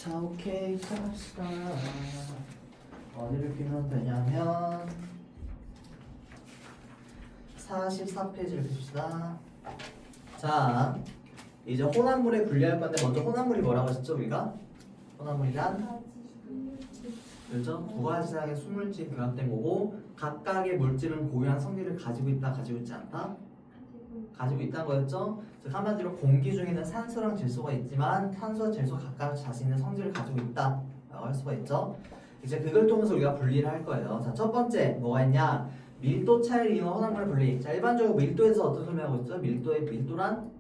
자, 오케이, 시작합시다. 어디를 피면 되냐면 44페이지를 펴봅시다. 자, 이제 혼합물에 분리할 건데 먼저 혼합물이 뭐라고 하셨죠, 우리가? 혼합물이란? 그렇죠? 두 가지 이상의 수물질 결합된 거고 각각의 물질은 고유한 성질을 가지고 있다, 가지고 있지 않다? 가지고 있다는 거였죠? 즉 한마디로 공기 중에는 산소랑 질소가 있지만 산소와 질소 각각 자신의 성질을 가지고 있다 라고 할 수가 있죠. 이제 그걸 통해서 우리가 분리를 할 거예요. 자, 첫 번째 뭐가 있냐? 밀도 차이를 이용한 혼합물 분리. 자, 일반적으로 밀도에서 어떻게 설명하고 있죠? 밀도란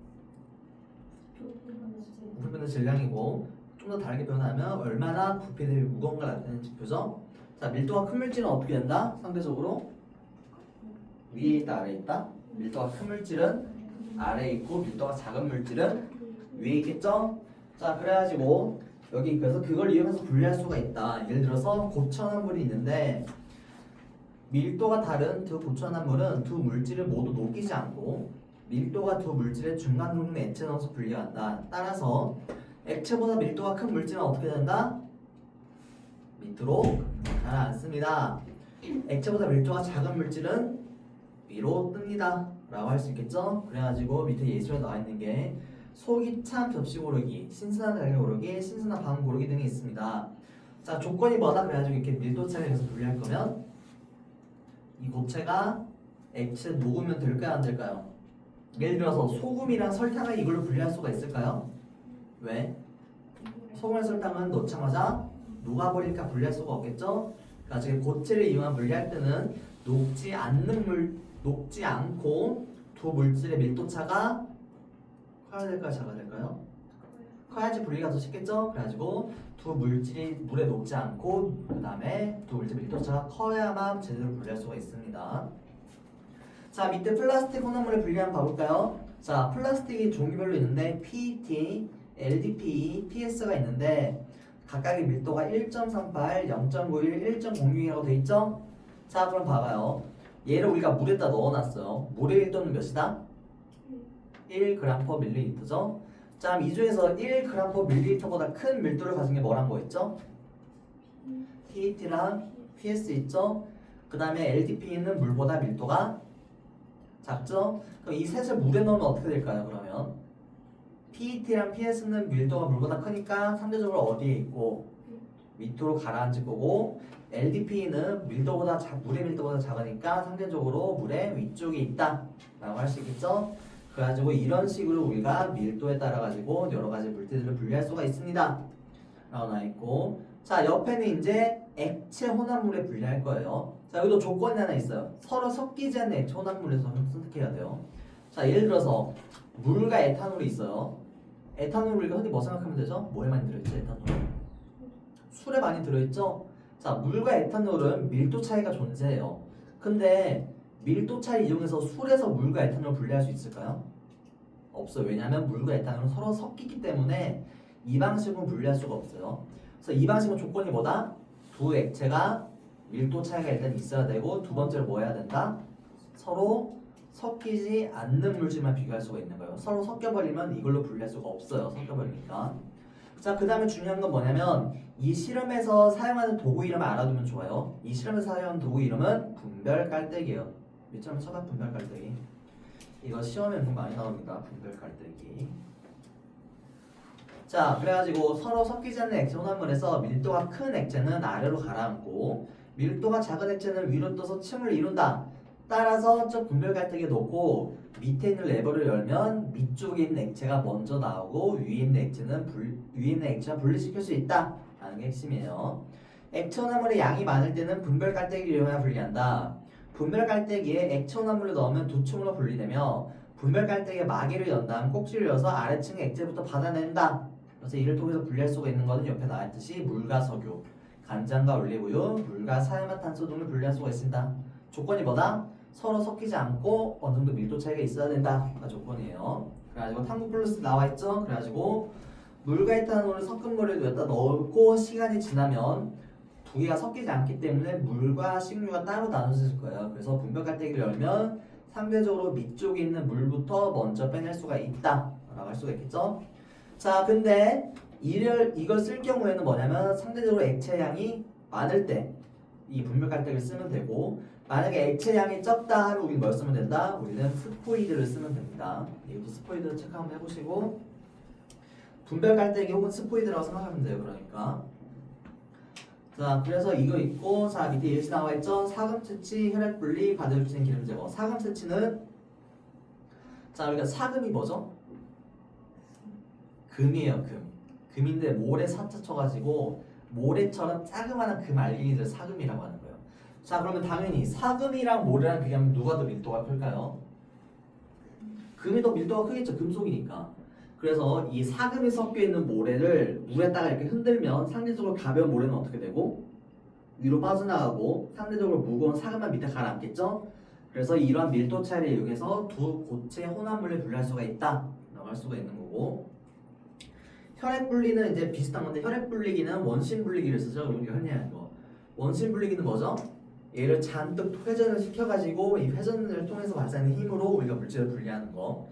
부피분의 질량이고 좀 더 다르게 표현하면 얼마나 부피 대비 무거운가 나타내는 지표죠. 자, 밀도가 큰 물질은 어떻게 된다? 상대적으로 위에 있다, 아래에 있다? 밀도가 큰 물질은 아래에 있고 밀도가 작은 물질은 위에 있겠죠? 자, 그래가지고 여기 그래서 그걸 이용해서 분리할 수가 있다. 예를 들어서 고천한물이 있는데 밀도가 다른 두 고천한물은 두 물질을 모두 녹이지 않고 밀도가 두 물질의 중간 부분에 액체 넣어서 분리한다. 따라서 액체보다 밀도가 큰 물질은 어떻게 된다? 밑으로 가라앉습니다. 액체보다 밀도가 작은 물질은 위로 뜹니다 라고 할 수 있겠죠? 그래가지고 밑에 예시로 나와 있는 게 속이 찬 접시 고르기, 신선한 달걀 고르기, 신선한 방 고르기 등이 있습니다. 자, 조건이 뭐다? 그래가지고 이렇게 밀도 차이를 해서 분리할 거면 이 고체가 액체 녹으면 될까요? 안 될까요? 예를 들어서 소금이랑 설탕을 이걸로 분리할 수가 있을까요? 왜? 소금이랑 설탕은 넣자마자 녹아버리니까 분리할 수가 없겠죠? 그러니까 지금 고체를 이용한 분리할 때는 녹지 않고 두 물질의 밀도차가 커야 될까요? 작아야 될까요? 커야지 분리가 더 쉽겠죠? 그래가지고 두 물질이 물에 녹지 않고 그 다음에 두 물질 밀도차가 커야만 제대로 분리할 수가 있습니다. 자, 밑에 플라스틱 혼합물을 분리 한번 봐볼까요? 자, 플라스틱이 종류별로 있는데 PET, LDPE, PS가 있는데 각각의 밀도가 1.38, 0.91, 1.06이라고 돼 있죠? 자, 그럼 봐봐요. 얘를 우리가 물에다 넣어놨어요. 물의 밀도는 몇이다? 1g/ml죠. 자, 이 중에서 1g/ml보다 큰 밀도를 가진 게 뭐란 거였죠? PET랑 PS 있죠? 그 다음에 LDPE는 물보다 밀도가 작죠? 그럼 이 셋을 물에 넣으면 어떻게 될까요? 그러면 PET랑 PS는 밀도가 물보다 크니까 상대적으로 어디에 있고 밑으로 가라앉을 거고 LDP는 물의 밀도보다 작으니까 상대적으로 물의 위쪽에 있다 라고 할 수 있겠죠? 그래가지고 이런 식으로 우리가 밀도에 따라 가지고 여러 가지 물질들을 분리할 수가 있습니다 라고 나와있고, 자, 옆에는 이제 액체 혼합물에 분리할 거예요. 자, 여기도 조건이 하나 있어요. 서로 섞이지 않는 액체 혼합물에서 선택해야 돼요. 자, 예를 들어서 물과 에탄올이 있어요. 에탄올 우리가 흔히 뭐 생각하면 되죠? 뭐에 많이 들어있죠? 에탄올 술에 많이 들어있죠? 자, 물과 에탄올은 밀도 차이가 존재해요. 근데 밀도 차이 이용해서 술에서 물과 에탄올을 분리할 수 있을까요? 없어요. 왜냐하면 물과 에탄올은 서로 섞이기 때문에 이 방식은 분리할 수가 없어요. 그래서 이 방식은 조건이 뭐다? 두 액체가 밀도 차이가 일단 있어야 되고 두 번째로 뭐 해야 된다? 서로 섞이지 않는 물질만 비교할 수가 있는 거예요. 서로 섞여버리면 이걸로 분리할 수가 없어요. 섞여버리니까. 자, 그 다음에 중요한 건 뭐냐면 이 실험에서 사용하는 도구 이름을 알아두면 좋아요. 이 실험에서 사용하는 도구 이름은 분별 깔때기예요. 밑줄에 쳐봐. 분별 깔때기. 이거 시험에 은근 많이 나옵니다. 분별 깔때기. 자, 그래가지고 서로 섞이지 않는 액체 혼합물에서 밀도가 큰 액체는 아래로 가라앉고 밀도가 작은 액체는 위로 떠서 층을 이룬다. 따라서 저 분별 깔때기에 놓고 밑에 있는 레버를 열면 밑쪽에 있는 액체가 먼저 나오고 위에 있는 액체가 분리시킬 수 있다 라는 게 핵심이에요. 액체 혼합물의 양이 많을 때는 분별 깔때기를 이용하여 분리한다. 분별 깔때기에 액체 혼합물을 넣으면 두 층으로 분리되며 분별 깔때기에 마개를 연 다음 꼭지를 열어서 아래층의 액체부터 받아낸다. 그래서 이를 통해서 분리할 수가 있는 것은 옆에 나와있듯이 물과 석유, 간장과 올리브유, 물과 사이마탄소 등을 분리할 수가 있습니다. 조건이 뭐다? 서로 섞이지 않고 어느 정도 밀도 차이가 있어야 된다가 조건이에요. 그래가지고 탐구 플러스 나와있죠? 그래가지고 물과 에탄올을 섞은 물을 여기다 넣고 시간이 지나면 두 개가 섞이지 않기 때문에 물과 식류가 따로 나눠질 거예요. 그래서 분별 깔때기를 열면 상대적으로 밑쪽에 있는 물부터 먼저 빼낼 수가 있다 라고 할 수가 있겠죠? 자, 근데 이걸 쓸 경우에는 뭐냐면 상대적으로 액체량이 많을 때 이 분별 깔때기를 쓰면 되고, 만약에 액체량이 적다 하면 우리는 뭘 쓰면 된다? 우리는 스포이드를 쓰면 됩니다. 이것도 스포이드 체크 한번 해보시고, 분별 깔때기 혹은 스포이드라고 생각하면 돼요. 그러니까 자, 그래서 이거 있고, 자 밑에 예시 나와 있죠. 사금 채취, 혈액 분리, 바디를 주는 기름 제거. 사금 채취는, 자 우리가 사금이 뭐죠? 금이에요. 금인데 모래 사자 쳐가지고 모래처럼 자그마한 금 알갱이들 사금이라고 하는 거예요. 자, 그러면 당연히 사금이랑 모래랑 비교하면 누가 더 밀도가 클까요? 금이 더 밀도가 크겠죠. 금속이니까. 그래서 이 사금이 섞여 있는 모래를 물에다가 이렇게 흔들면 상대적으로 가벼운 모래는 어떻게 되고 위로 빠져나가고 상대적으로 무거운 사금만 밑에 가라앉겠죠. 그래서 이러한 밀도 차이를 이용해서 두 고체 혼합물을 분리할 수가 있다 라고 할 수가 있는 거고, 혈액 분리는 이제 비슷한 건데, 혈액 분리기는 원심 분리기를 쓰죠. 우리가 흔히 하는 거. 원심 분리기는 뭐죠? 얘를 잔뜩 회전을 시켜가지고 이 회전을 통해서 발생하는 힘으로 우리가 물질을 분리하는 거.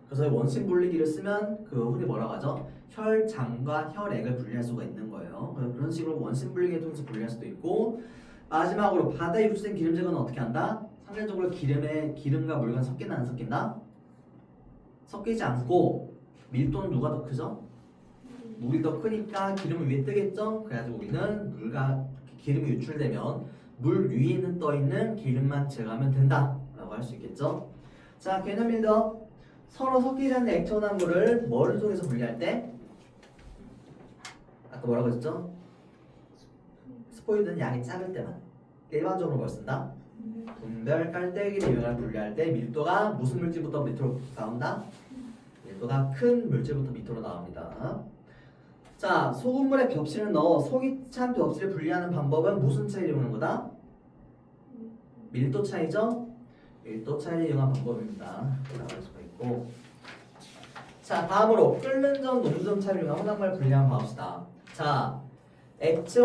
그래서 원심 분리기를 쓰면 그 흔히 뭐라고 하죠? 혈장과 혈액을 분리할 수가 있는 거예요. 그런 식으로 원심 분리기를 통해서 분리할 수도 있고, 마지막으로 바다에 유출된 기름 제거는 어떻게 한다? 상대적으로 기름과 물과 섞이나 안 섞인다? 섞이지 않고 밀도는 누가 더 크죠? 물이 더 크니까 기름은 위에 뜨겠죠? 그래가지고 우리는 물과 기름이 유출되면 물 위에 있는 떠있는 기름만 제거하면 된다 라고 할 수 있겠죠? 자, 개념 빌더. 서로 섞이지 않는 액체 혼합물을 뭐를 통해서 분리할 때? 아까 뭐라고 했죠? 스포이드는 양이 작을 때만. 일반적으로 뭘 쓴다? 분별 깔때기를 이용해 분리할 때 밀도가 무슨 물질부터 밑으로 나온다? 밀도가 큰 물질부터 밑으로 나옵니다. 자, 소금물에 벽실을 넣어 속이 찬 벽실을 분리하는 방법은 무슨 차이를 이용하는 거다? 밀도 차이죠? 밀도 차이를 이용한 방법입니다. 라고 할 수가 있고, 자 다음으로 끓는 전 녹는 차이를 이용한 혼합물을 분리하는 방법이다. 자, 액체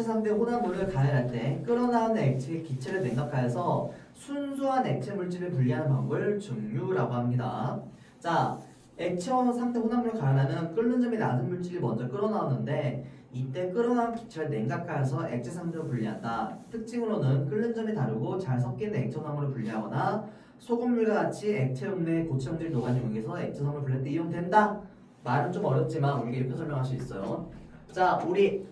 상대 혼합물을 가열할 때 끓어나오는 액체의 기체를 냉각하여서 순수한 액체 물질을 분리하는 방법을 증류라고 합니다. 자, 액체 상태 혼합물을 가열하면 끓는 점이 낮은 물질이 먼저 끓어나오는데, 이때 끓어나온 기체를 냉각하여서 액체 상태로 분리한다. 특징으로는 끓는 점이 다르고 잘 섞이는 액체 혼합물을 분리하거나 소금물과 같이 액체용 내 고체형들이 녹아 이용해서 액체 성분을 분리할 때 이용된다. 말은 좀 어렵지만 우리가 이렇게 설명할 수 있어요. 자, 우리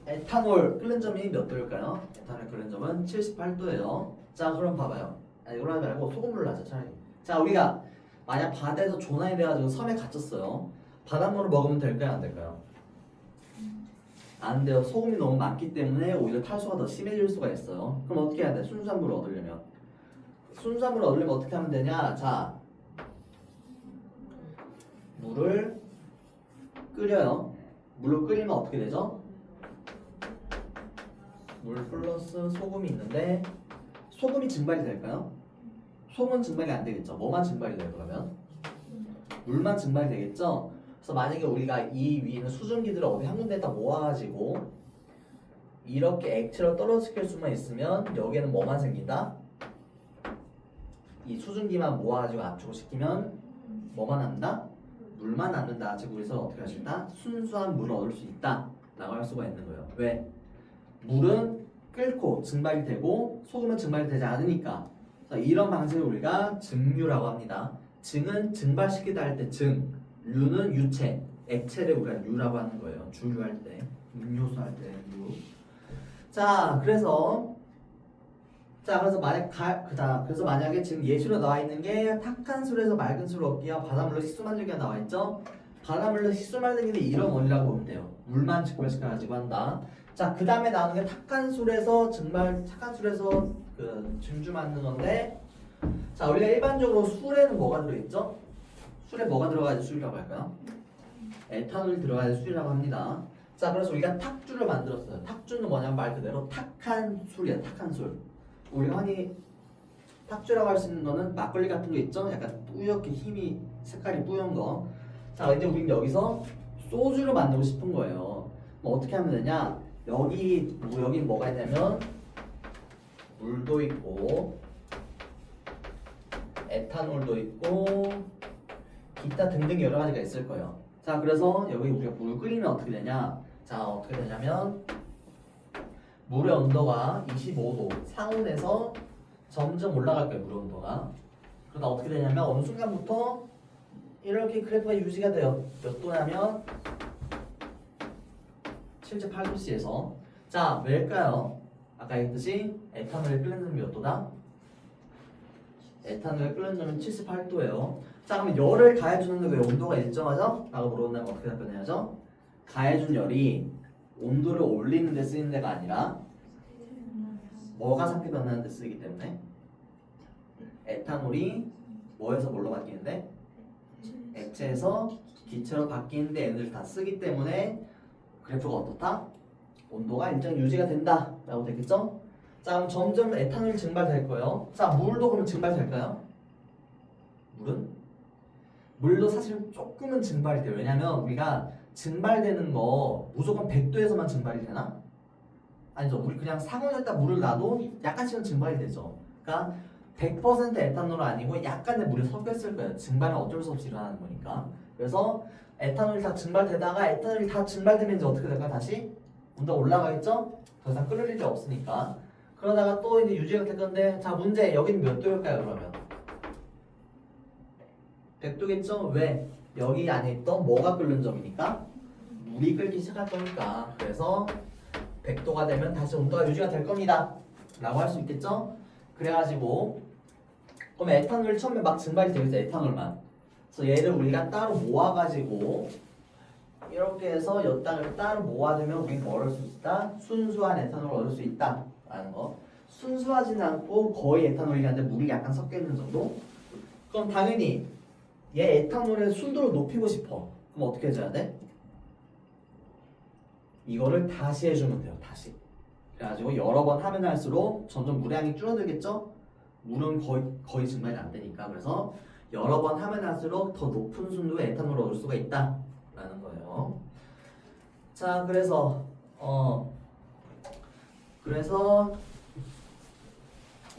에탄올 끓는 점이 몇 도일까요? 에탄올 끓는 점은 78도예요. 자, 그럼 봐봐요. 이걸 하지 말고 소금물로 하자 차라리. 자, 우리가 만약 바다에서 조난이 돼가지고 섬에 갇혔어요. 바닷물을 먹으면 될까요? 안 될까요? 안 돼요. 소금이 너무 많기 때문에 오히려 탈수가 더 심해질 수가 있어요. 그럼 어떻게 해야 돼? 순수한 물을 얻으려면. 순수한 물을 얻으려면 어떻게 하면 되냐? 자, 물을 끓여요. 물을 끓이면 어떻게 되죠? 물 플러스 소금이 있는데, 소금이 증발이 될까요? 소금은 증발이 안 되겠죠. 뭐만 증발이 돼요 그러면? 물만 증발이 되겠죠. 그래서 만약에 우리가 이 위에 있는 수증기들을 어디 한 군데에다 모아가지고 이렇게 액체로 떨어뜨릴 수만 있으면 여기에는 뭐만 생긴다? 이 수증기만 모아가지고 압축을 시키면 뭐만 남는다? 물만 남는다. 즉 우리서 어떻게 할 수 있다? 순수한 물을 얻을 수 있다 라고 할 수가 있는 거예요. 왜? 물은 끓고 증발이 되고 소금은 증발이 되지 않으니까. 이런 방식을 우리가 증류라고 합니다. 증은 증발시키다 할 때 증, 류는 유체, 액체를 우리가 류라고 하는 거예요. 주류할 때, 음료수 할 때 류. 자, 그래서 그래서 만약에 지금 예시로 나와 있는 게 탁한 술에서 맑은 술을 얻기와 바닷물로 식수 만들기가 나와 있죠. 바닷물로 식수 만들기는 이런 원리라고 보면 돼요. 물만 증발시켜가지고 한다. 자, 그 다음에 나오는 게 탁한 술에서 그 증주 만드는 건데, 자, 우리가 일반적으로 술에는 뭐가 들어있죠? 술에 뭐가 들어가야 술이라고 할까요? 에탄올이 들어가야 술이라고 합니다. 자, 그래서 우리가 탁주를 만들었어요. 탁주는 뭐냐면 말 그대로 탁한 술이야. 탁한 술. 우리가 흔히 탁주라고 할 수 있는 거는 막걸리 같은 거 있죠? 약간 뿌옇게 색깔이 뿌연 거. 자, 이제 우리는 여기서 소주를 만들고 싶은 거예요. 뭐 어떻게 하면 되냐? 여기 뭐가 있냐면 물도 있고 에탄올도 있고 기타 등등 여러 가지가 있을 거예요. 자, 그래서 여기 우리가 물을 끓이면 어떻게 되냐? 자, 어떻게 되냐면 물의 온도가 25도 상온에서 점점 올라갈 거예요. 물의 온도가. 그러다 어떻게 되냐면 어느 순간부터 이렇게 그래프가 유지가 돼요. 몇 도냐면 78도씨에서. 자, 왜일까요? 아까 했듯이 에탄올의 끓는 점이 몇 도다? 에탄올의 끓는 점은 78도예요. 자, 그러면 열을 가해주는데 왜 온도가 일정하죠? 라고 물어본다면 어떻게 답변해야죠? 가해준 열이 온도를 올리는 데 쓰이는 데가 아니라 뭐가 상태 변하는 데 쓰이기 때문에 에탄올이 뭐에서 뭘로 바뀌는데? 액체에서 기체로 바뀌는데 에너지를 다 쓰기 때문에 그래프가 어떻다? 온도가 일정 유지가 된다 라고 되겠죠? 자, 그럼 점점 에탄올이 증발될 거예요. 자, 물도 그러면 증발될까요? 물도 사실 조금은 증발이 돼요. 왜냐면 우리가 증발되는 거 무조건 100도에서만 증발이 되나? 아니죠. 우리 그냥 상온에다 물을 놔도 약간씩은 증발이 되죠. 그러니까 100% 에탄올은 아니고 약간의 물이 섞였을 거예요. 증발은 어쩔 수 없이 일어나는 거니까. 그래서 에탄올이 다 증발되다가 에탄올이 다 증발되면 이제 어떻게 될까? 다시 온도가 올라가겠죠? 더 이상 끓을 일이 없으니까. 그러다가 또 이제 유지가 될 건데, 자, 문제 여기는 몇 도일까요? 그러면 100도겠죠? 왜? 여기 안에 있던 뭐가 끓는 점이니까 물이 끓기 시작할 거니까. 그래서 100도가 되면 다시 온도가 유지가 될 겁니다 라고 할 수 있겠죠? 그래가지고 그럼 에탄올이 처음에 막 증발이 되겠죠. 에탄올만. 그래서 얘를 우리가 따로 모아가지고 이렇게 해서 여 땅을 따로 모아두면 우리는 뭐 얻을 수 있다? 순수한 에탄올을 얻을 수 있다 라는 거. 순수하지는 않고 거의 에탄올이 한데 물이 약간 섞여있는 정도? 그럼 당연히 얘 에탄올의 순도를 높이고 싶어. 그럼 어떻게 해줘야 돼? 이거를 다시 해주면 돼요. 다시. 그래가지고 여러 번 하면 할수록 점점 물의 양이 줄어들겠죠? 물은 거의 증발이 안 되니까. 그래서 여러 번 하면 할수록 더 높은 순도의 에탄올을 얻을 수가 있다 라는 거예요. 자, 그래서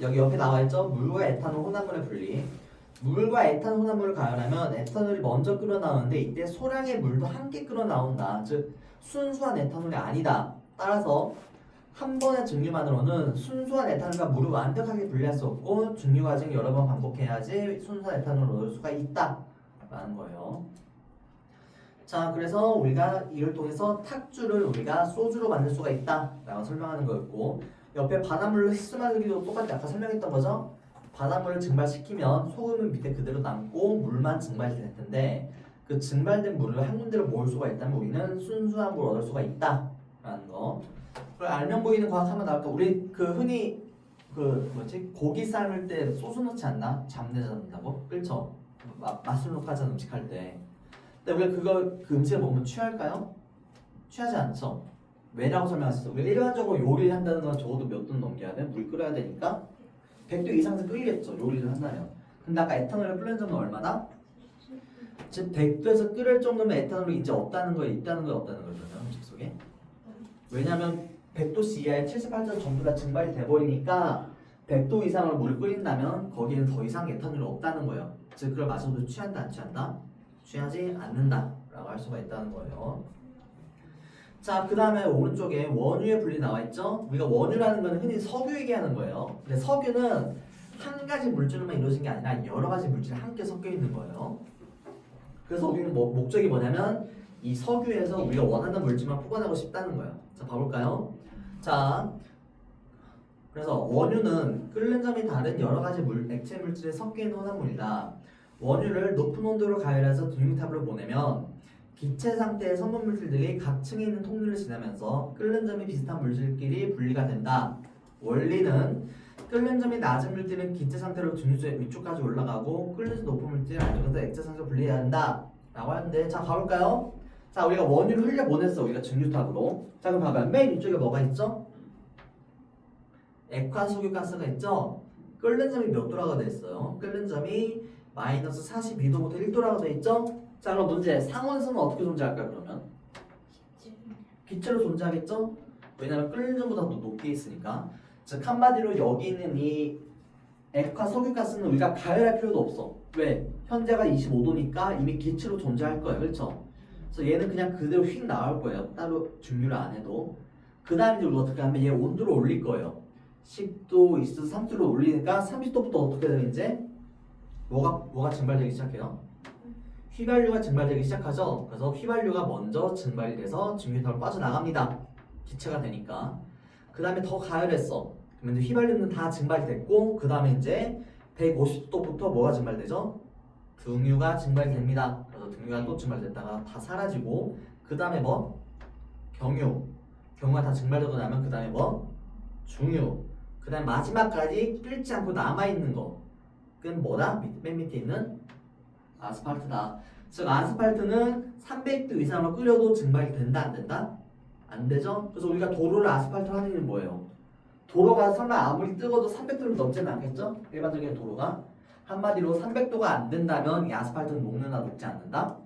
여기 옆에 나와있죠? 물과 에탄올 혼합물의 분리. 물과 에탄올 혼합물을 가열하면 에탄올이 먼저 끓어나오는데 이때 소량의 물도 함께 끓어나온다. 즉 순수한 에탄올이 아니다. 따라서 한 번의 증류만으로는 순수한 에탄올과 물을 완벽하게 분리할 수 없고 증류 과정을 여러 번 반복해야지 순수한 에탄올을 얻을 수가 있다 라는 거예요. 자, 그래서 우리가 이를 통해서 탁주를 우리가 소주로 만들 수가 있다 라고 설명하는 거였고, 옆에 바닷물로 희수마르기도 똑같이 아까 설명했던 거죠. 바닷물을 증발시키면 소금은 밑에 그대로 남고 물만 증발이 될 텐데 그 증발된 물을 한 군데로 모을 수가 있다면 우리는 순수한 물을 얻을 수가 있다 라는 거. 그걸 알면 보이는 과학 하면 나올까? 우리 흔히 고기 삶을 때 소스 넣지 않나? 잡내 잡는다고? 그렇죠? 맛술 놓고 하잖아, 음식 할 때. 근데 우리가 그 음식을 먹으면 취할까요? 취하지 않죠? 왜라고 설명하셨어? 우리가 일반적으로 요리를 한다는 건 적어도 몇 분 넘겨야 돼? 물 끓여야 되니까 100도 이상에서 끓이겠죠, 요리를 한다면. 근데 아까 에탄올을 끓는 점은 얼마나? 즉 100도에서 끓을 정도면 에탄올이 이제 없다는 거예요? 있다는 거예요? 없다는 거예요? 그러면 음식 속에? 왜냐면 100도씨 이하의 78도 전부 다 증발이 돼버리니까 100도 이상으로 물을 끓인다면 거기는 더 이상 에탄올이 없다는 거예요. 즉 그걸 마셔도 취한다 안 취한다? 취하지 않는다 라고 할 수가 있다는 거예요. 자, 그 다음에 오른쪽에 원유의 분리 나와있죠? 우리가 원유라는 건 흔히 석유 얘기하는 거예요. 근데 석유는 한 가지 물질로만 이루어진 게 아니라 여러 가지 물질이 함께 섞여 있는 거예요. 그래서 우리는 목적이 뭐냐면 이 석유에서 우리가 원하는 물질만 뽑아내고 싶다는 거예요. 자, 봐볼까요? 자, 그래서 원유는 끓는 점이 다른 여러 가지 액체 물질에 섞여 있는 혼합물이다. 원유를 높은 온도로 가열해서 등유탑으로 보내면 기체 상태의 성분 물질들이 각 층에 있는 통로를 지나면서 끓는 점이 비슷한 물질끼리 분리가 된다. 원리는 끓는 점이 낮은 물질은 기체 상태로 증류소의 위쪽까지 올라가고 끓는 점 높은 물질은 안쪽에서 액체 상태로 분리해야 한다 라고 하는데, 자 가볼까요? 자, 우리가 원유를 흘려보냈어. 우리가 증류탑으로. 자, 그럼 봐봐요. 맨 위쪽에 뭐가 있죠? 액화석유가스가 있죠? 끓는 점이 몇 도라고 돼 있어요? 끓는 점이 마이너스 42도부터 1도라고 돼 있죠? 자, 그럼 문제. 상온에서는 어떻게 존재할까요, 그러면? 기체로 존재하겠죠? 왜냐면 끓는 점보다 더 높게 있으니까. 즉 한마디로 여기 있는 이 액화석유가스는 우리가 가열할 필요도 없어. 왜? 현재가 25도니까 이미 기체로 존재할 거예요. 그렇죠? 그래서 얘는 그냥 그대로 휙 나올 거예요. 따로 증류를 안 해도. 그 다음에 이제 우리가 어떻게 하면 얘 온도를 올릴 거예요. 10도, 20도, 30도로 올리니까 30도부터 어떻게 되면 이제 뭐가 증발되기 시작해요? 휘발유가 증발되기 시작하죠. 그래서 휘발유가 먼저 증발이 돼서 증류탑으로 빠져나갑니다. 기체가 되니까. 그 다음에 더 가열했어. 그러면 이제 휘발유는 다 증발이 됐고 그 다음에 이제 150도부터 뭐가 증발되죠? 등유가 증발됩니다. 그래서 등유가 또 증발됐다가 다 사라지고 그 다음에 뭐? 경유가 다 증발되고 나면 그 다음에 뭐? 중유. 그 다음에 마지막까지 끓지 않고 남아있는 거. 그건 뭐다? 맨 밑에 있는 아스팔트다. 즉 아스팔트는 300도 이상으로 끓여도 증발이 된다 안 된다? 안 되죠? 그래서 우리가 도로를 아스팔트로 하는 이유는 뭐예요? 도로가 설마 아무리 뜨거워도 300도를 넘지는 않겠죠? 일반적인 도로가 한마디로 300도가 안 된다면 이 아스팔트는 녹는다 녹지 않는다?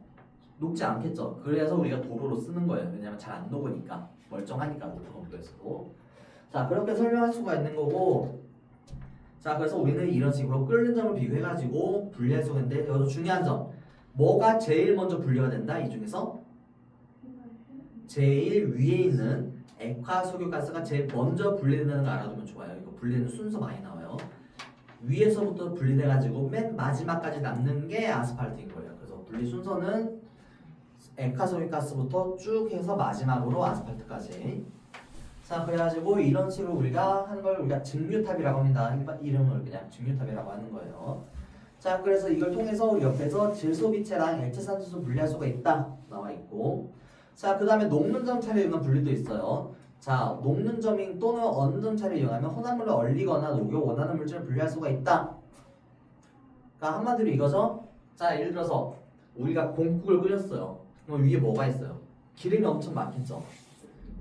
녹지 않겠죠. 그래서 우리가 도로로 쓰는 거예요. 왜냐면 잘 안 녹으니까 멀쩡하니까 높은 온도에서도. 자 그렇게 설명할 수가 있는 거고 자 그래서 우리는 이런 식으로 끓는 점을 비교해가지고 분리할 수가 있는데 여기서 중요한 점 뭐가 제일 먼저 분리가 된다? 이 중에서 제일 위에 있는 액화석유가스가 제일 먼저 분리된다는 거 알아두면 좋아요. 이거 분리되는 순서 많이 나와요. 위에서부터 분리돼가지고 맨 마지막까지 남는 게 아스팔트인 거예요. 그래서 분리 순서는 액화석유가스부터 쭉 해서 마지막으로 아스팔트까지. 자 그래가지고 이런 식으로 우리가 하는 걸 우리가 증류탑이라고 합니다. 이름을 그냥 증류탑이라고 하는 거예요. 자 그래서 이걸 통해서 우리 옆에서 질소기체랑 액체산소를 분리할 수가 있다 나와 있고 자 그 다음에 녹는 점 차례 이용한 분리도 있어요. 자 녹는 점인 또는 어느 점 차례 이용하면 혼합물을 얼리거나 녹여 원하는 물질을 분리할 수가 있다. 그러니까 한마디로 이거죠. 자 예를 들어서 우리가 공국을 끓였어요. 그럼 위에 뭐가 있어요? 기름이 엄청 많겠죠.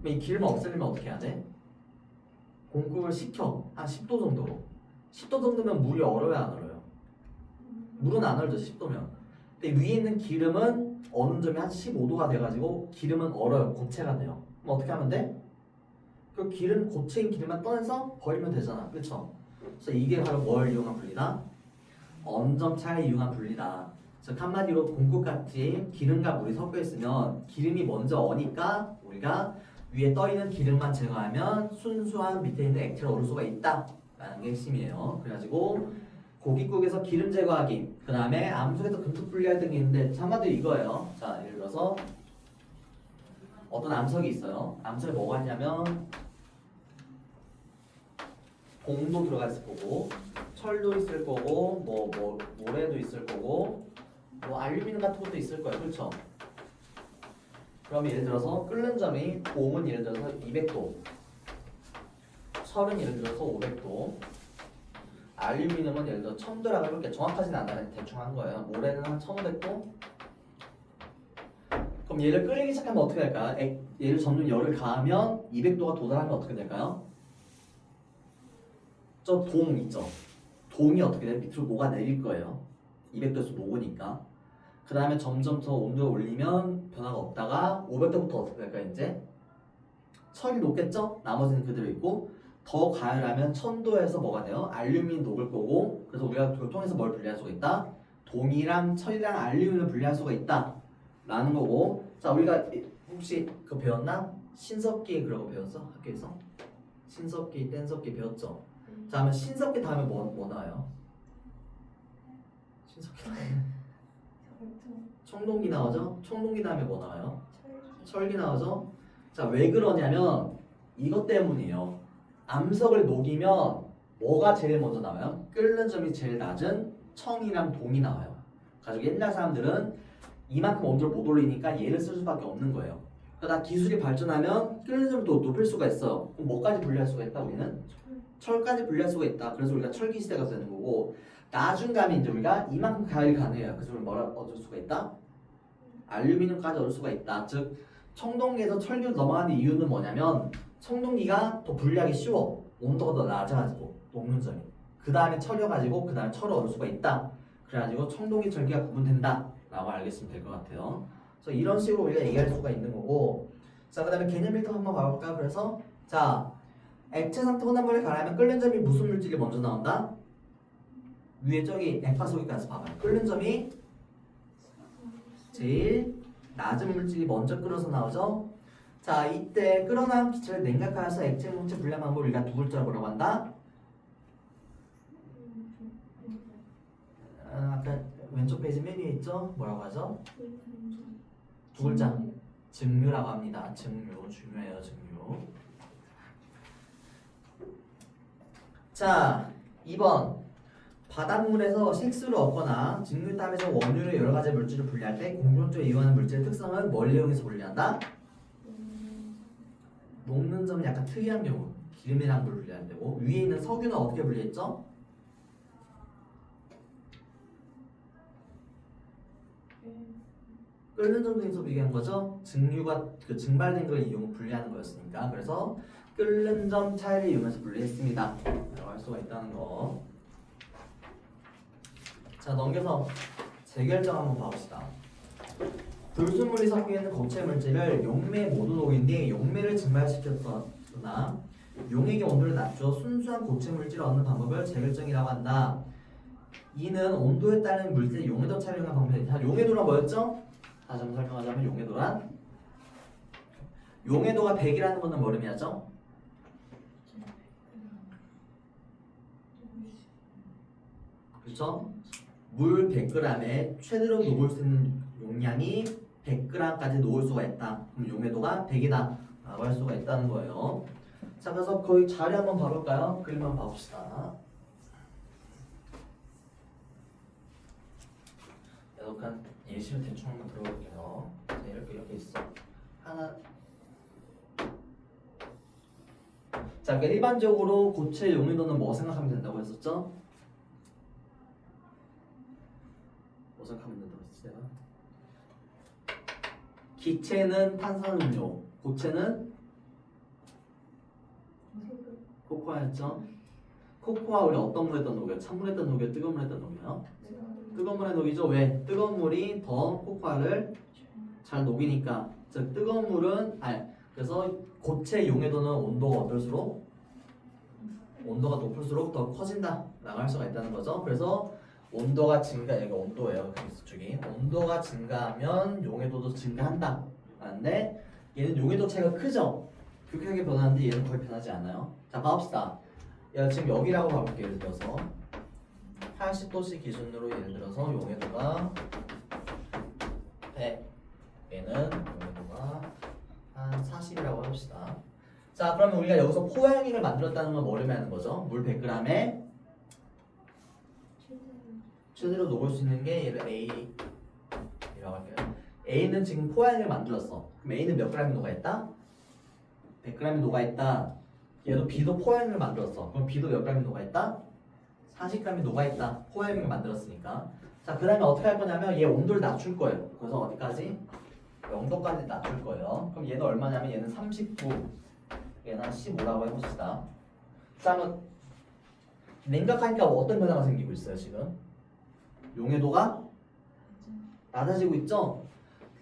그럼 이 기름을 없애려면 어떻게 해야 돼? 공국을 식혀 한 10도 정도로 10도 정도면 물이 얼어야 안 얼어요? 물은 안 얼죠 10도면. 근데 위에 있는 기름은 어느 점이 한 15도가 돼가지고 기름은 얼어요. 고체가 돼요. 그럼 어떻게 하면 돼? 그 기름 고체인 기름만 떠내서 버리면 되잖아. 그쵸? 그래서 이게 바로 뭘 이용한 분리다? 언점차를 이용한 분리다. 즉 한마디로 공국같이 기름과 물이 섞여 있으면 기름이 먼저 어니까 우리가 위에 떠 있는 기름만 제거하면 순수한 밑에 있는 액체를 얻을 수가 있다라는 게 핵심이에요. 그래가지고 고깃국에서 기름 제거하기, 그 다음에 암석에서 금속 분리할 등이 있는데 한마디로 이거예요. 자 예를 들어서 어떤 암석이 있어요. 암석에 뭐가 있냐면 공도 들어가 있을 거고 철도 있을 거고 뭐 모래도 있을 거고 뭐 알루미늄 같은 것도 있을 거예요. 그렇죠? 그럼 예를 들어서 끓는 점이 공은 예를 들어서 200도, 철은 예를 들어서 500도, 알루미늄은 예를 들어 1000도라고 해볼게. 정확하지는 않아요. 대충 한 거예요. 모래는 한 1500도. 그럼 얘를 끓이기 시작하면 어떻게 될까요? 얘를 점점 열을 가하면 200도가 도달하면 어떻게 될까요? 저 동 있죠? 동이 어떻게 돼요? 밑으로 녹아내릴 거예요. 200도에서 녹으니까. 그 다음에 점점 더 온도를 올리면 변화가 없다가 500도부터 어떻게 될까요? 이제 철이 녹겠죠? 나머지는 그대로 있고 더 가열하면 1000도에서 뭐가 돼요? 알루미늄이 녹을 거고 그래서 우리가 그걸 통해서 뭘 분리할 수가 있다? 동이랑 철이랑 알루미늄을 분리할 수가 있다 라는 거고 자 우리가 혹시 그거 배웠나? 신석기 그런 거 배웠어? 학교에서? 신석기, 뗀석기 배웠죠? 자 그러면 신석기 다음에 뭐 나와요? 신석기 다음에 청동기 나오죠? 청동기 다음에 뭐 나와요? 철기 나오죠? 자 왜 그러냐면 이것 때문이에요. 암석을 녹이면 뭐가 제일 먼저 나와요? 끓는 점이 제일 낮은 청이랑 동이 나와요. 가지고 옛날 사람들은 이만큼 온도를 못 올리니까 얘를 쓸 수밖에 없는 거예요. 그러다 기술이 발전하면 끓는 점을 또 높일 수가 있어. 그럼 뭐까지 분리할 수가 있다 우리는? 철까지 분리할 수가 있다. 그래서 우리가 철기 시대가 되는 거고 나중 가면 이제 우리가 이만큼 가열이 가능해요. 그래서 우리 뭐라 얻을 수가 있다? 알루미늄까지 얻을 수가 있다. 즉 청동기에서 철기로 넘어가는 이유는 뭐냐면 청동기가 더 분리하기 쉬워. 온도가 더 낮아가지고 녹는 점이. 그 다음에 철이어가지고 그 다음에 철을 얻을 수가 있다. 그래가지고 청동기 철기가 구분된다 라고 알겠으면 될 것 같아요. 그래서 이런 식으로 우리가 얘기할 수가 있는 거고 자 그 다음에 개념 필터 한번 봐볼까요? 그래서 자 액체 상태 혼합물에 가려면 끓는 점이 무슨 물질이 먼저 나온다? 위에 저기 액화석유가스 봐봐요. 끓는 점이 제일 낮은 물질이 먼저 끓어서 나오죠. 자, 이때 끓어나온 기체를 냉각하여서 액체 물질 분량 방법을 우리가 두 글자로 뭐라고 한다? 아까 왼쪽 페이지 맨 위에 있죠? 뭐라고 하죠? 두 글자. 증류라고 합니다. 증류. 중요해요, 증류. 자, 2번. 바닷물에서 식수를 얻거나 증류땀에서 원유를 여러 가지 물질을 분리할 때 공존적으로 이용하는 물질의 특성을 뭘 이용해서 분리한다? 녹는 점이 약간 특이한 경우. 기름이랑 물 분리할 때고. 위에 있는 석유는 어떻게 분리했죠? 끓는 점 등에서 비교한 거죠. 증류가 그 증발된 걸 이용 분리하는 거였으니까. 그래서 끓는 점 차이를 이용해서 분리했습니다. 라고 할 수가 있다는 거. 자, 넘겨서 재결정 한번 봐봅시다. 불순물이 섞여 있는 고체 물질을 용매에 모두 녹인 뒤 용매를 증발시켰거나 용액의 온도를 낮춰 순수한 고체 물질을 얻는 방법을 재결정이라고 한다. 이는 온도에 따른 물질의 용해도 차이를 이용한 방법이다. 용해도란 뭐였죠? 다시 한번 설명하자면 용해도란 용해도가 100이라는 것은 뭘 의미하죠? 그렇죠? 물 100g에 최대로 녹을 수 있는 용량이 100g까지 녹을 수가 있다. 그럼 용해도가 100이다 라고 할 수가 있다는 거예요. 자, 그래서 거의 자료 한번 봐볼까요? 그림 한번 봐봅시다. 약간 예시를 대충 한번 들어볼게요. 자, 이렇게 있어. 하나. 자, 그러니까 일반적으로 고체 용해도는 뭐 생각하면 된다고 했었죠? 뭐 생각하면 된다고 했어요? 기체는 탄산음료, 고체는 코코아였죠? 코코아 우리 어떤 물에 떠는 녹여요? 찬물에 떠는 녹여요? 뜨거운 물에 떠는 녹여요? 뜨거운 물에 녹이죠. 왜? 뜨거운 물이 더 코코아를 잘 녹이니까. 즉 뜨거운 물은 그래서 고체 용해도는 온도가 어떨수록 온도가 높을수록 더 커진다 라고 할 수가 있다는 거죠. 그래서 온도가 증가, 여기 온도예요. 쪽이 온도가 증가하면 용해도도 증가한다. 근데 얘는 용해도 차이가 크죠. 급격하게 변하는데 얘는 거의 변하지 않아요. 자, 봐봅시다. 지금 여기라고 봐볼게요. 예를 들어서 80도씨 기준으로 예를 들어서 용해도가 100, 얘는 용해도가 한 40이라고 합시다. 자, 그러면 우리가 여기서 포항액을 만들었다는 건 뭘 의미하는 거죠? 물 100g에 최대로 녹을 수 있는 게 얘를 A라고 할게요. A는 지금 포항액을 만들었어. 그럼 A는 몇 g이 녹아있다? 100g이 녹아있다. 얘도 B도 포항액을 만들었어. 그럼 B도 몇 g이 녹아있다? 40g이 녹아있다. 포항액을 만들었으니까. 자, 그 다음에 어떻게 할 거냐면 얘 온도를 낮출 거예요. 그래서 어디까지? 0도까지 낮출 거예요. 그럼 얘는 얼마냐면 얘는 39, 얘는 15라고 해봅시다. 자, 그러면 냉각하니까 어떤 변화가 생기고 있어요 지금? 용해도가 낮아지고 있죠?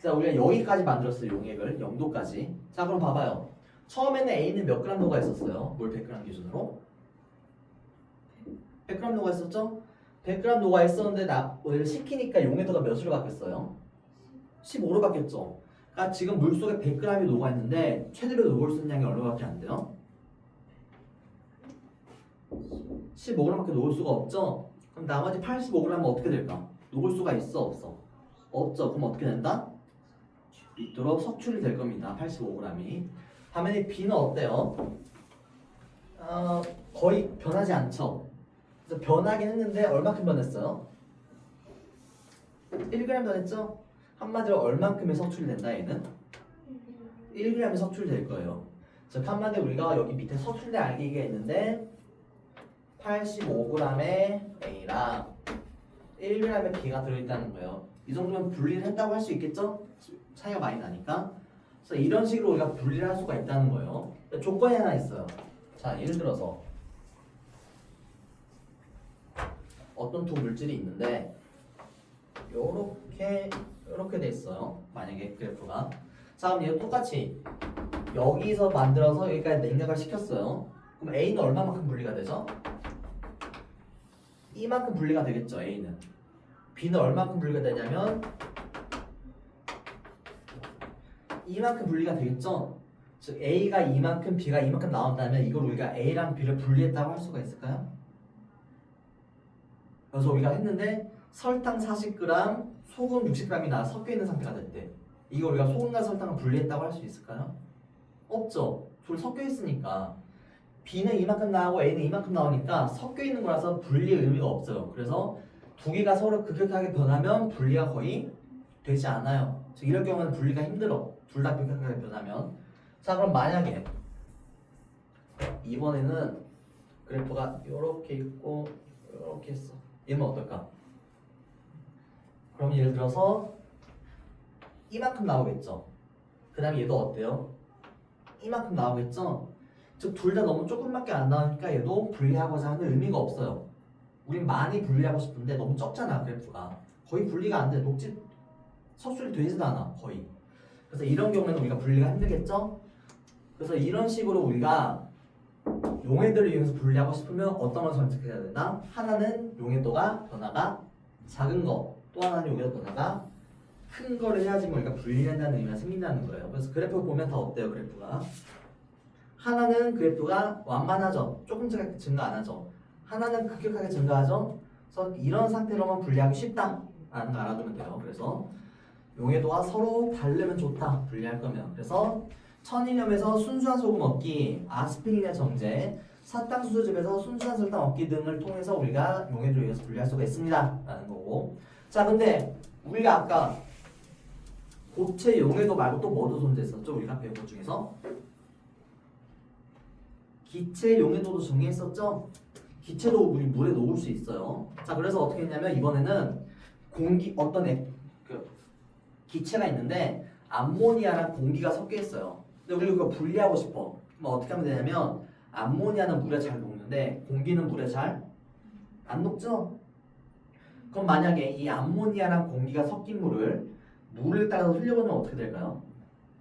자, 우리가 여기까지 만들었어요. 용액을 0도까지. 자, 그럼 봐봐요. 처음에는 A는 몇 g 녹아 있었어요? 물 100g 기준으로 100g 녹아 있었죠? 100g 녹아 있었는데 얘를 식히니까 용해도가 몇으로 바뀌었어요? 15로 바뀌었죠? 그러니까 지금 물속에 100g이 녹아 있는데 최대로 녹을 수 있는 양이 얼마밖에 안 돼요? 15g밖에 녹을 수가 없죠? 그럼 나머지 85g은 어떻게 될까? 녹을 수가 있어 없어? 없죠. 그럼 어떻게 된다? 있도록 석출이 될 겁니다. 85g이. 반면에 B는 어때요? 거의 변하지 않죠. 그래서 변하긴 했는데 얼마큼 변했어요? 1g 변했죠? 한마디로 얼만큼의 석출이 된다 얘는? 1g이 석출될 거예요. 즉 한마디로 우리가 여기 밑에 석출된 알기가 있는데 85g의 A랑 1g의 B가 들어있다는 거예요. 이 정도면 분리를 했다고 할 수 있겠죠? 차이가 많이 나니까. 그래서 이런 식으로 우리가 분리를 할 수가 있다는 거예요. 조건이 하나 있어요. 자, 예를 들어서 어떤 두 물질이 있는데 요렇게 돼 있어요. 만약에 그래프가. 자, 그럼 얘도 똑같이 여기서 만들어서 여기까지 냉각을 시켰어요. 그럼 A는 얼마만큼 분리가 되죠? 이만큼 분리가 되겠죠. A는. B는 얼마큼 분리가 되냐면 이만큼 분리가 되겠죠? 즉 A가 이만큼 B가 이만큼 나온다면 이걸 우리가 A랑 B를 분리했다고 할 수가 있을까요? 그래서 우리가 했는데 설탕 40g, 소금 60g이 나 섞여 있는 상태가 됐대. 이거 우리가 소금과 설탕을 분리했다고 할 수 있을까요? 없죠. 둘 섞여 있으니까 B는 이만큼 나오고 A는 이만큼 나오니까 섞여 있는 거라서 분리의 의미가 없어요. 그래서 두 개가 서로 급격하게 변하면 분리가 거의 되지 않아요. 즉 이럴 경우는 분리가 힘들어. 둘 다 급격하게 변하면. 자 그럼 만약에 이번에는 그래프가 이렇게 있고 이렇게 있어. 얘는 어떨까? 그럼 예를 들어서 이만큼 나오겠죠. 그 다음에 얘도 어때요? 이만큼 나오겠죠. 즉 둘 다 너무 조금밖에 안 나오니까 얘도 분리하고자 하는 의미가 없어요. 우린 많이 분리하고 싶은데 너무 적잖아 그래프가. 거의 분리가 안 돼. 녹지 섭술이 되지도 않아 거의. 그래서 이런 경우에는 우리가 분리가 힘들겠죠. 그래서 이런 식으로 우리가 용해도를 이용해서 분리하고 싶으면 어떤 걸 선택해야 된다? 하나는 용해도가 변화가 작은 거, 또 하나는 용해도 변화가 큰 거를 해야지만 우리가 분리한다는 의미가 생긴다는 거예요. 그래서 그래프 보면 다 어때요 그래프가? 하나는 그래프가 완만하죠. 조금씩 증가 안 하죠. 하나는 급격하게 증가하죠. 그래서 이런 상태로만 분리하기 쉽다라는 거 알아두면 돼요. 그래서 용해도가 서로 다르면 좋다 분리할 거면. 그래서 천일염에서 순수한 소금 얻기, 아스피린의 정제, 사탕수수즙에서 순수한 설탕 얻기 등을 통해서 우리가 용해도를 이용해서 분리할 수가 있습니다 라는 거고. 자 근데 우리가 아까 고체 용해도 말고 또 뭐도 존재했었죠? 우리가 배운 것 중에서 기체 용해도도 정의했었죠? 기체도 우리 물에 녹을 수 있어요. 자 그래서 어떻게 했냐면 이번에는 기체가 있는데 암모니아랑 공기가 섞여 있어요. 근데 우리가 그거 분리하고 싶어. 그럼 어떻게 하면 되냐면 암모니아는 물에 잘 녹는데 공기는 물에 잘 안 녹죠? 그럼 만약에 이 암모니아랑 공기가 섞인 물을 따라서 흘려보내면 어떻게 될까요?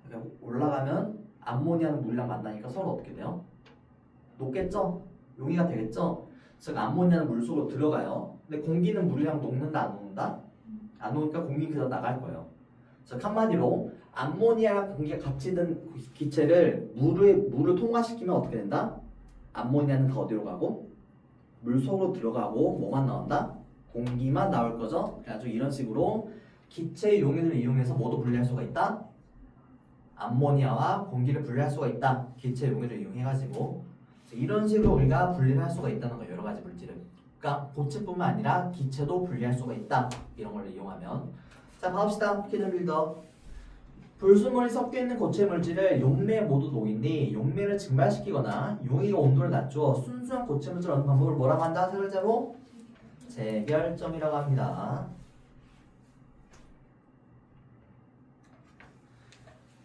이렇게 올라가면 암모니아는 물이랑 만나니까 서로 어떻게 돼요? 녹겠죠? 용이가 되겠죠? 즉 암모니아는 물속으로 들어가요. 근데 공기는 물이랑 녹는다 안 녹는다? 안 녹으니까 공기는 그대로 나갈 거예요. 즉 한마디로 암모니아랑 공기가 같이 든 기체를 물을 통과시키면 어떻게 된다? 암모니아는 다 어디로 가고? 물속으로 들어가고 뭐만 나온다? 공기만 나올 거죠. 그래가지고 이런 식으로 기체의 용해도를 이용해서 뭐도 분리할 수가 있다? 암모니아와 공기를 분리할 수가 있다. 기체의 용해도를 이용해가지고 이런 식으로 우리가 분리를 할 수가 있다는 거예요. 여러 가지 물질을. 그러니까 고체뿐만 아니라 기체도 분리할 수가 있다. 이런 걸 이용하면. 자 봐봅시다. 키드 빌더. 불순물이 섞여 있는 고체 물질을 용매에 모두 녹인 뒤 용매를 증발시키거나 용의가 온도를 낮추어 순수한 고체 물질을 얻는 방법을 뭐라고 한다? 세 글자로 재결점이라고 합니다.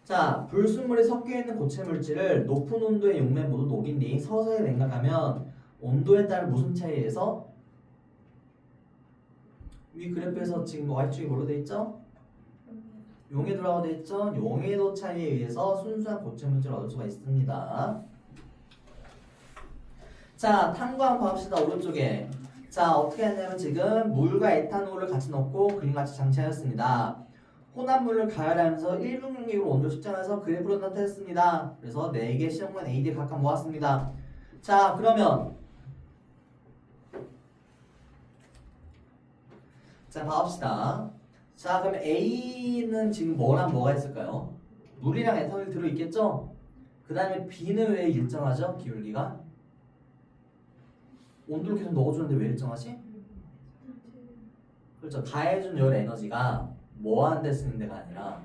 자, 불순물이 섞여 있는 고체 물질을 높은 온도의 용매에 모두 녹인 뒤 서서히 냉각하면 온도에 따른 무슨 차이에서 위 그래프에서 지금 Y축이 뭐로 돼 있죠? 용해도라고 돼 있죠? 용해도 차이에 의해서 순수한 고체 물질을 얻을 수가 있습니다. 자, 탄광 봐봅시다. 오른쪽에. 자, 어떻게 하냐면 지금 물과 에탄올을 같이 넣고 그림같이 장치하였습니다. 혼합물을 가열하면서 1분 간격으로 온도 측정해서 그래프로 나타냈습니다. 그래서 4개 시험관 AD 각각 모았습니다. 자, 그러면 자, 봐봅시다. 자, 그럼 A는 지금 뭐랑 뭐가 있을까요? 물이랑 에탄올이 들어있겠죠? 그 다음에 B는 왜 일정하죠? 기울기가? 온도를 계속 넣어주는데 왜 일정하지? 그렇죠. 가해준 열 에너지가 뭐 하는 데 쓰는 데가 아니라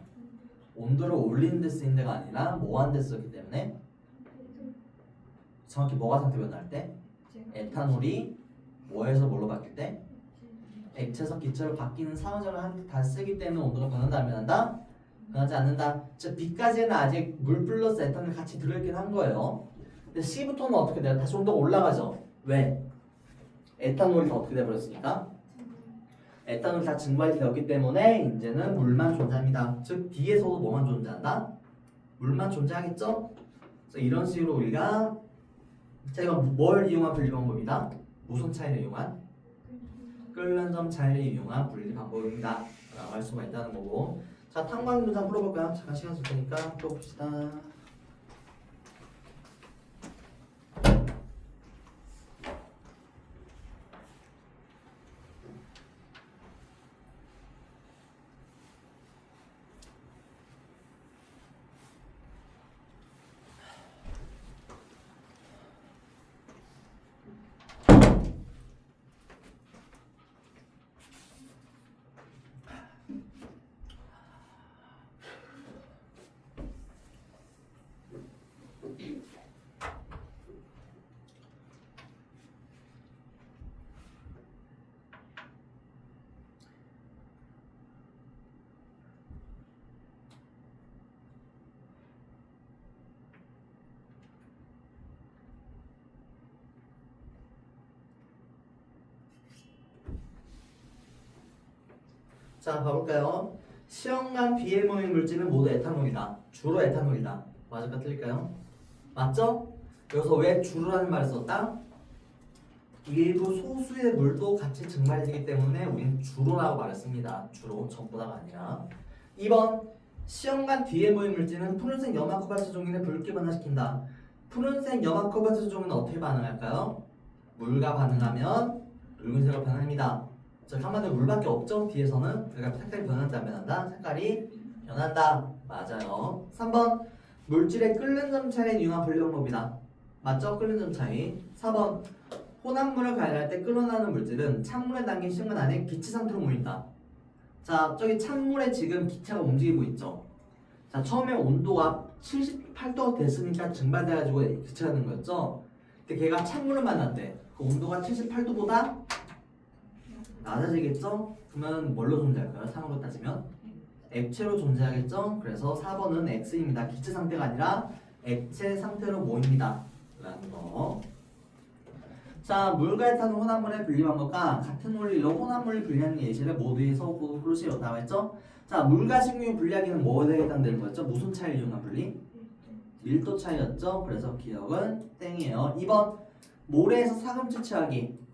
온도를 올리는 데 쓰는 데가 아니라 뭐 하는 데 쓰기 때문에 정확히 뭐가 상태 변화할 때? 에탄올이 뭐에서 뭘로 바뀔 때? 액체에서 기체로 바뀌는 상호작용을 다 쓰기 때문에 온도가 변한다 안 변한다? 변하지 않는다. 즉 B까지는 아직 물 플러스 에탄올이 같이 들어있긴 한 거예요. 근데 C부터는 어떻게 돼요? 다시 온도가 올라가죠. 왜? 에탄올이 더 어떻게 돼버렸으니까? 에탄올이 다 증발이 되었기 때문에 이제는 물만 존재합니다. 즉 D에서도 뭐만 존재한다? 물만 존재하겠죠? 그래서 이런 식으로 우리가 자 이건 뭘 이용한 분리 방법이다? 무슨 차이를 이용한? 끓는 점 차이를 이용한 분리 방법입니다 라고 할 수가 있다는 거고 자, 탄광 문장 풀어볼까요? 잠깐 시간 줄 테니까 풀어봅시다. 자, 봐볼까요? 시험관 비해모임 물질은 모두 에탄올이다. 주로 에탄올이다. 맞을까 틀릴까요? 맞죠? 여기서 왜 주로라는 말을 썼다? 일부 소수의 물도 같이 증발되기 때문에 우리는 주로라고 말했습니다. 주로, 전부다가 아니라. 2번 시험관 비해모임 물질은 푸른색 염화코발트 종이를 붉게 변화시킨다. 푸른색 염화코발트 종이는 어떻게 반응할까요? 물과 반응하면 붉은색으로 변합니다. 즉 한마디로 물밖에 없죠. 뒤에서는 그러니까 색깔이 변한다 안 변한다? 색깔이 변한다. 맞아요. 3번 물질의 끓는 점 차이에 유용한 분류 방법이다. 맞죠? 끓는 점 차이. 4번 혼합물을 가열할 때 끓어나는 물질은 찬물에 담긴 시험관 안에 기체 상태로 모인다. 자, 저기 찬물에 지금 기체가 움직이고 있죠. 자, 처음에 온도가 78도가 됐으니까 증발돼가지고 기체가 된 거였죠. 근데 걔가 찬물을 만났대. 그 온도가 78도보다 낮아지겠죠? 그러면 뭘로 존재할까요? 상으로 따지면 액체로 존재하겠죠? 그래서 4번은 X입니다. 기체 상태가 아니라 액체 상태로 모입니다. 라는 거. 자, 물과 에탄올 혼합물의 분리 방법과 같은 원리로 혼합물을 분리하는 예시를 모두에서 고르시오 나와 있죠? 자, 물과 식용유 분리하기는 뭐에 해당되는 거였죠? 무슨 차이를 이용한 분리? 밀도 차이였죠? 그래서 기억은 땡이에요. 2번 모래에서 사금 채취하기.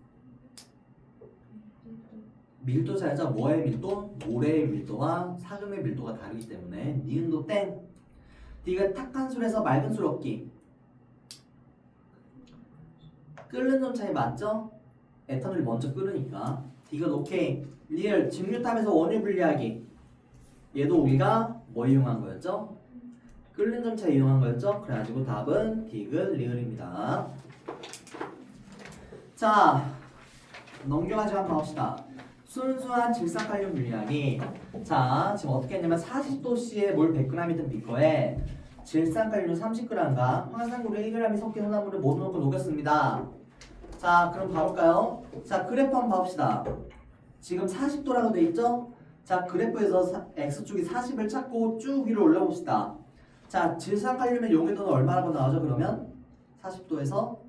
밀도 차이죠. 뭐의 밀도? 모래의 밀도와 사금의 밀도가 다르기 때문에 니은도 땡. D가 탁한 술에서 맑은 술 얻기. 끓는 점 차이 맞죠? 에탄올이 먼저 끓으니까. D가 오케이. 리을 직류탑에서 원유 분리하기. 얘도 우리가 뭐 이용한 거였죠? 끓는 점 차이 이용한 거였죠? 그래가지고 답은 디귿 리을입니다. 자, 넘겨가지고 한번 봅시다. 순수한 질산칼륨 분리하기. 자, 지금 어떻게 했냐면 40도씨의 물 100g이 든 비커에 질산칼륨 30g과 황산구류 1g이 섞인 혼합물을 모두 넣고 녹였습니다. 자, 그럼 봐볼까요? 자, 그래프 한번 봐봅시다. 지금 40도라고 돼 있죠? 자, 그래프에서 X축이 40을 찾고 쭉 위로 올려봅시다. 자, 질산칼륨의 용해도는 얼마라고 나오죠? 그러면 40도에서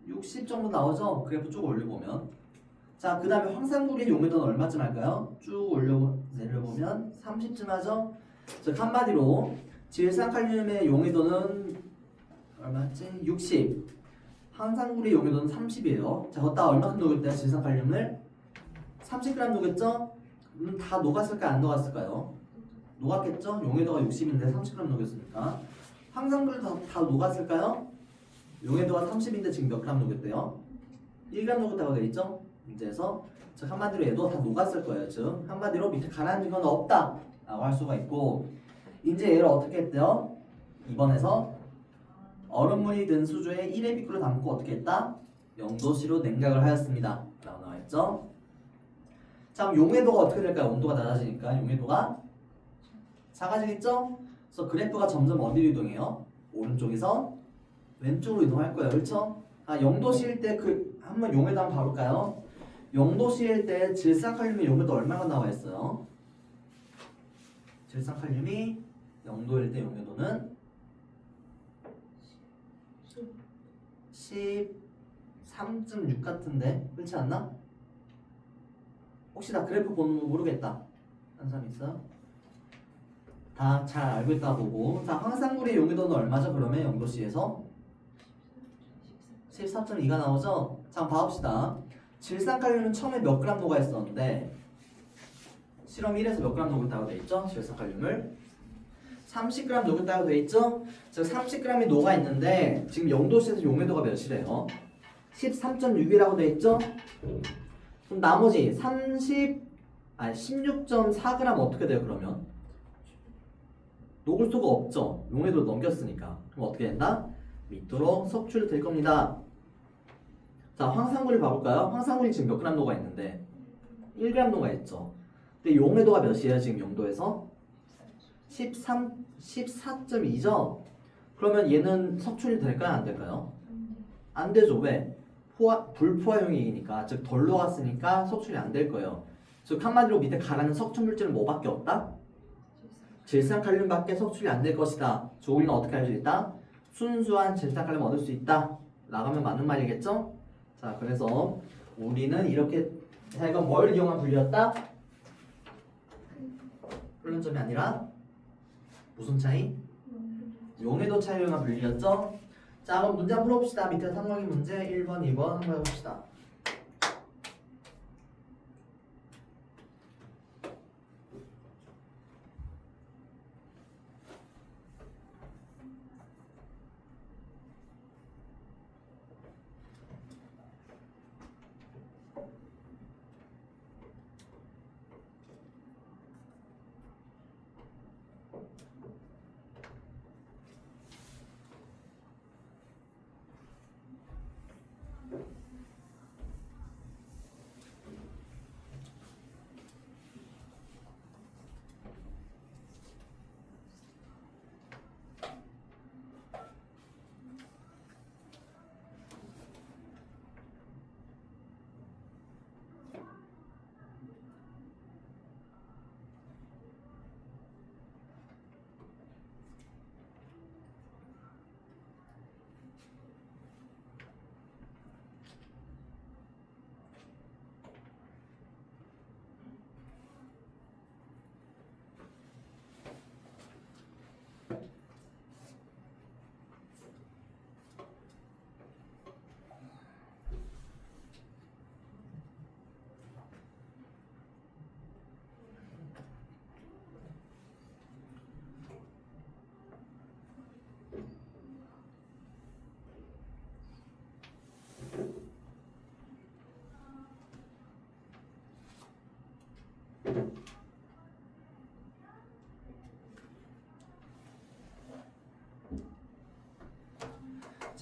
60 정도 나오죠? 그래프 쭉 올려보면. 자, 그 다음에 황산구리의 용해도는 얼마쯤 할까요? 쭉 내려보면 30쯤 하죠? 즉 한마디로 질산칼륨의 용해도는 얼마지? 60. 황산구리의 용해도는 30이에요. 자, 걷다가 얼마큼 녹였대요? 질산칼륨을 30g 녹였죠? 다 녹았을까요? 안 녹았을까요? 녹았겠죠? 용해도가 60인데 30g 녹였으니까. 황산구리도 다 녹았을까요? 용해도가 30인데 지금 몇 그램 녹였대요? 1g 녹였다고 되어 있죠? 문제에서. 즉 한마디로 얘도 다 녹았을 거예요. 즉 한마디로 밑에 가라앉은 건 없다 라고 할 수가 있고, 이제 얘를 어떻게 했대요? 2번에서 얼음물이 든 수조에 1의 비크로 담고 어떻게 했다? 0도씨로 냉각을 하였습니다 라고 나와있죠? 자, 그럼 용해도가 어떻게 될까요? 온도가 낮아지니까 용해도가 작아지겠죠? 그래서 그래프가 점점 어디로 이동해요? 오른쪽에서 왼쪽으로 이동할 거예요. 그렇죠? 아, 0도씨일 때 한번 용해도 한번 봐볼까요? 0도씨일 때 질산칼륨의 용해도 얼마가 나와 있어요? 질산칼륨이 0도일 때 용해도는 13.6 같은데 그렇지 않나? 혹시 나 그래프 보는 거 모르겠다 한 사람 있어요? 다 잘 알고 있다 보고. 자, 황산구리의 용해도는 얼마죠? 그러면 0도씨에서 14.2가 나오죠? 자, 한번 봐봅시다. 질산칼륨은 처음에 몇 그램 녹아 있었는데 실험 1에서 몇 그램 녹였다고 돼 있죠? 질산칼륨을 30g 녹였다고 돼 있죠? 즉 30g이 녹아 있는데 지금 0도씨에서 용해도가 몇이래요? 13.6이라고 돼 있죠? 그럼 나머지 16.4g 어떻게 돼요 그러면? 녹을 수가 없죠. 용해도 넘겼으니까. 그럼 어떻게 된다? 밑으로 섭취를 될 겁니다. 자, 황산구리 봐볼까요? 황산구리 지금 몇 그램 녹아 있는데 1g 녹아 있죠. 근데 용해도가 몇이에요? 지금 용도에서? 14.2죠? 그러면 얘는 섭취를 될까요? 안 될까요? 안 되죠. 왜? 불포화용이니까, 즉 덜 녹았으니까 섭취이 안 될 거예요. 즉 한마디로 밑에 가라는 석촌물질은 뭐밖에 없다? 질산칼륨밖에 섭취이 안 될 것이다. 즉 우리는 어떻게 할 수 있다? 순수한 질산칼륨 얻을 수 있다. 라가면 맞는 말이겠죠? 자, 그래서 우리는 이렇게, 자, 이건 뭘 이용한 분리였다? 끓는 점이 아니라 무슨 차이? 용해도 차이를 이용한 분리였죠? 자, 그럼 문제 한번 풀어봅시다. 밑에 삼각인 문제 1번, 2번 한번 해봅시다.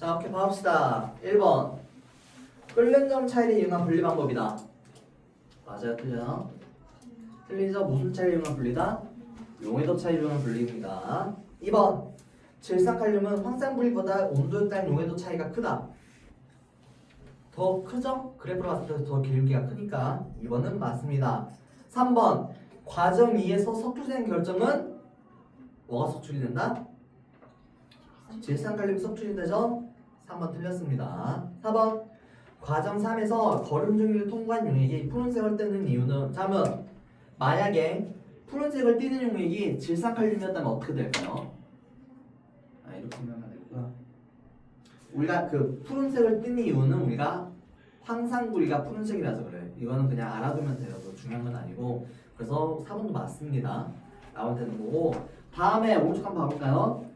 자, 이렇게 봐봅시다. 1번 끓는 점 차이를 이용한 분리 방법이다. 맞아요? 틀려요? 틀리죠? 무슨 차이를 이용한 분리다? 용해도 차이를 이용한 분리입니다. 2번 질산칼륨은 황산분리보다 온도에 따른 용해도 차이가 크다. 더 크죠? 그래프로 봤을 때 더 기울기가 크니까 2번은 맞습니다. 3번 과정 2에서 석출된 결정은 뭐가 석출이 된다? 질산칼륨이 석출이 되죠? 3번 틀렸습니다. 4번 과정 3에서 거름 중위를 통과한 용액이 푸른색을 띠는 이유는, 다음은 만약에 푸른색을 띠는 용액이 질산칼륨이었다면 어떻게 될까요? 이렇게 생각하면 되고요. 우리가 그 푸른색을 띠는 이유는 우리가 황산구리가 푸른색이라서 그래요. 이거는 그냥 알아두면 돼요. 중요한 건 아니고. 그래서 4번도 맞습니다. 나올 되는 거고. 다음에 오른쪽 한번 봐볼까요?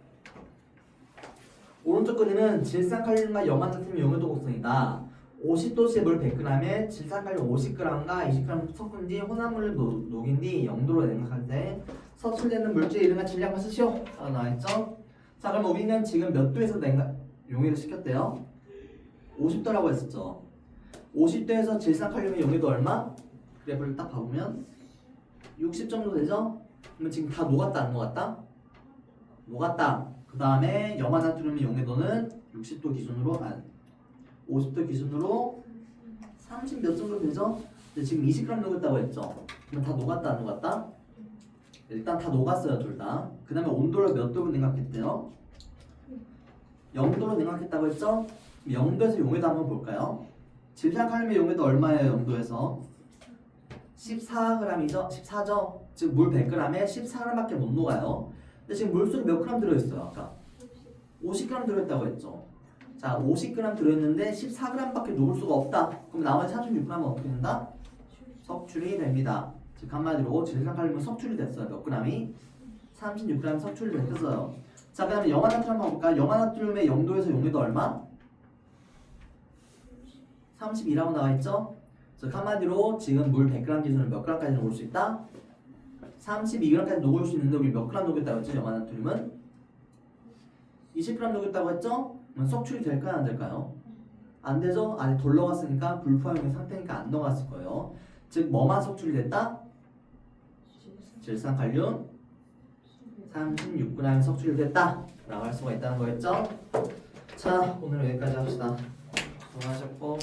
오른쪽 그림은 질산칼륨과 염화 같은 용해도 곡선이다. 50도씨의 물 100g에 질산칼륨 50g과 20g 섞은 뒤 혼합물을 녹인 뒤 0도로 냉각할 때 서출되는 물질의 이름과 질량을 쓰시오. 나와있죠? 자, 그럼 우리는 지금 몇 도에서 용해를 시켰대요? 50도라고 했었죠. 50도에서 질산칼륨의 용해도 얼마? 그래프를 딱 봐보면 60 정도 되죠? 그러면 지금 다 녹았다 안 녹았다? 녹았다. 그 다음에 염화나트륨의 용해도는 60도 기준으로 50도 기준으로 30 몇 정도 되죠? 근데 지금 20g 녹았다고 했죠? 그럼 다 녹았다 안 녹았다? 일단 다 녹았어요 둘 다. 그 다음에 온도를 몇 도로 냉각했대요? 0도로 냉각했다고 했죠? 0도에서 용해도 한번 볼까요? 질산칼륨의 용해도 얼마예요 0도에서? 14g이죠? 14죠? 즉 물 100g에 14g밖에 못 녹아요. 근데 지금 물수로 몇 g 들어있어요 아까? 50g 들어있다고 했죠? 자, 50g 들어있는데 14g밖에 녹을 수가 없다. 그럼 나머지 36g은 어떻게 된다? 석출이 됩니다. 즉 한마디로 질산칼륨은 석출이 됐어요. 몇 g이? 36g 석출이 됐어요. 자, 그 다음에 염화나트륨 한번 볼까? 염화나트륨의 0도에서 용도도 얼마? 32라고 나와있죠? 즉 한마디로 지금 물 100g 기준으로 몇 g까지 녹을 수 있다? 32g까지 녹을 수 있는데 우리 몇 g 녹였다고 했죠? 염화나트륨은 20g 녹였다고 했죠? 그럼 석출이 될까요? 안 될까요? 안 되죠? 안에 돌 녹았으니까 불포화용의 상태니까 안 녹았을 거예요. 즉 뭐만 석출이 됐다? 질산칼륨 36g이 석출이 됐다 라고 할 수가 있다는 거였죠? 자, 오늘 여기까지 합시다. 수고하셨고